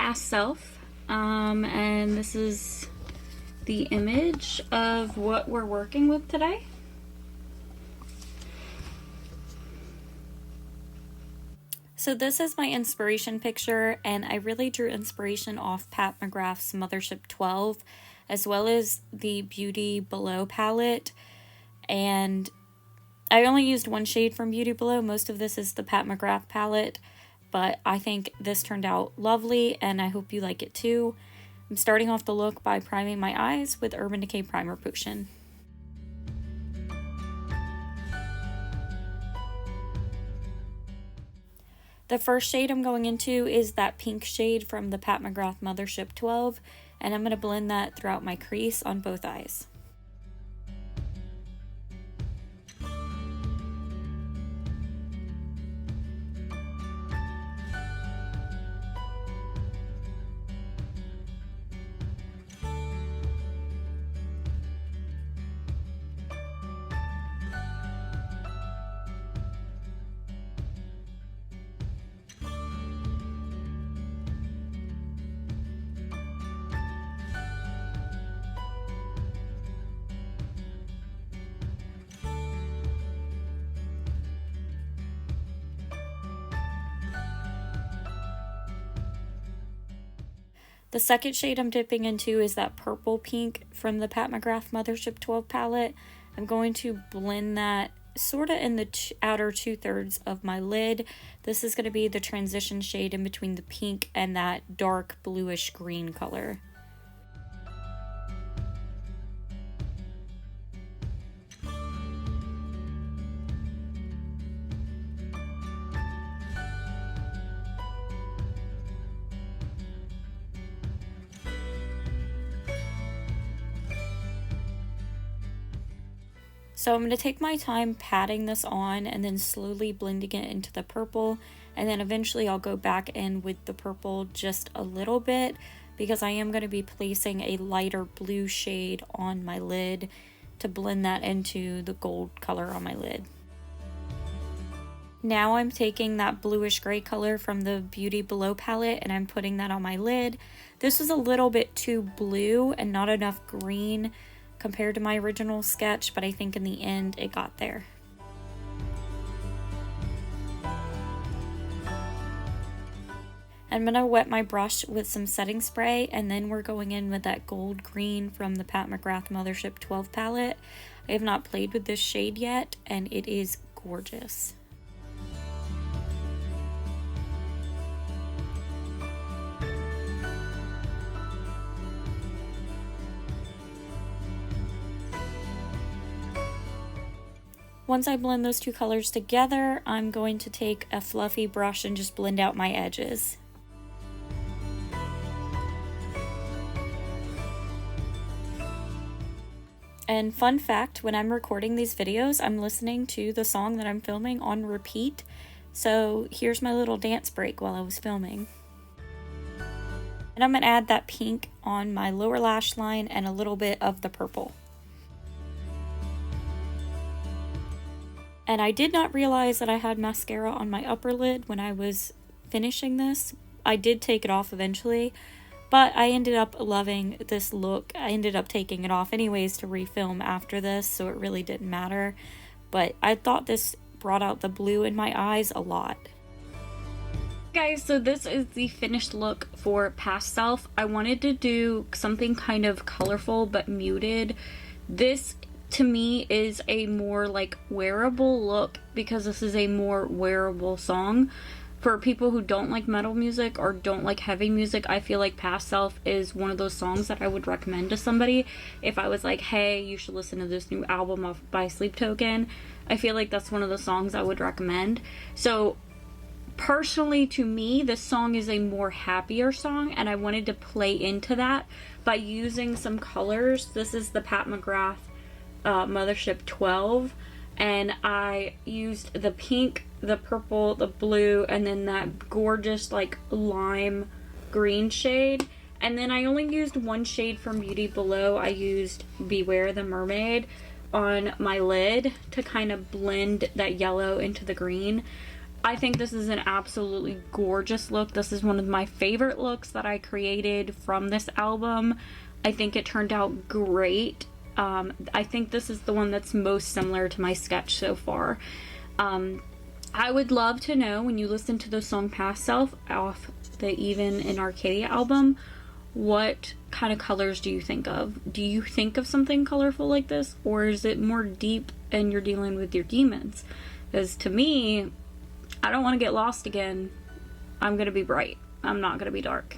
Past Self, and this is the image of what we're working with today. So this is my inspiration picture, and I really drew inspiration off Pat McGrath's Mothership 12, as well as the Beauty Below palette. And I only used one shade from Beauty Below. Most of this is the Pat McGrath palette, but I think this turned out lovely, and I hope you like it too. I'm starting off the look by priming my eyes with Urban Decay Primer Potion. The first shade I'm going into is that pink shade from the Pat McGrath Mothership 12, and I'm going to blend that throughout my crease on both eyes. The second shade I'm dipping into is that purple pink from the Pat McGrath Mothership 12 palette. I'm going to blend that sort of in the outer 2/3 of my lid. This is going to be the transition shade in between the pink and that dark bluish green color. So I'm going to take my time patting this on and then slowly blending it into the purple, and then eventually I'll go back in with the purple just a little bit because I am going to be placing a lighter blue shade on my lid to blend that into the gold color on my lid. Now I'm taking that bluish gray color from the Beauty Below palette and I'm putting that on my lid. This is a little bit too blue and not enough green compared to my original sketch, but I think in the end it got there. I'm going to wet my brush with some setting spray, and then we're going in with that gold green from the Pat McGrath Mothership 12 palette. I have not played with this shade yet, and it is gorgeous. Once I blend those two colors together, I'm going to take a fluffy brush and just blend out my edges. And fun fact, when I'm recording these videos, I'm listening to the song that I'm filming on repeat. So here's my little dance break while I was filming. And I'm going to add that pink on my lower lash line and a little bit of the purple. And I did not realize that I had mascara on my upper lid when I was finishing this. I did take it off eventually, but I ended up loving this look. I ended up taking it off anyways to refilm after this, so it really didn't matter. But I thought this brought out the blue in my eyes a lot. Guys, so this is the finished look for Past Self. I wanted to do something kind of colorful but muted. This to me is a more like wearable look because this is a more wearable song. For people who don't like metal music or don't like heavy music, I feel like Past Self is one of those songs that I would recommend to somebody if I was like, hey, you should listen to this new album by Sleep Token. I feel like that's one of the songs I would recommend. So personally, to me, this song is a more happier song, and I wanted to play into that by using some colors. This is the Pat McGrath Mothership 12, and I used the pink, the purple, the blue, and then that gorgeous like lime green shade. And then I only used one shade from Beauty Below. I used Beware the Mermaid on my lid to kind of blend that yellow into the green. I think this is an absolutely gorgeous look. This is one of my favorite looks that I created from this album. I think it turned out great. I think this is the one that's most similar to my sketch so far. I would love to know, when you listen to the song Past Self off the Even in Arcadia album, what kind of colors do you think of? Do you think of something colorful like this, or is it more deep and you're dealing with your demons? Because to me, I don't want to get lost again. I'm gonna be bright. I'm not gonna be dark.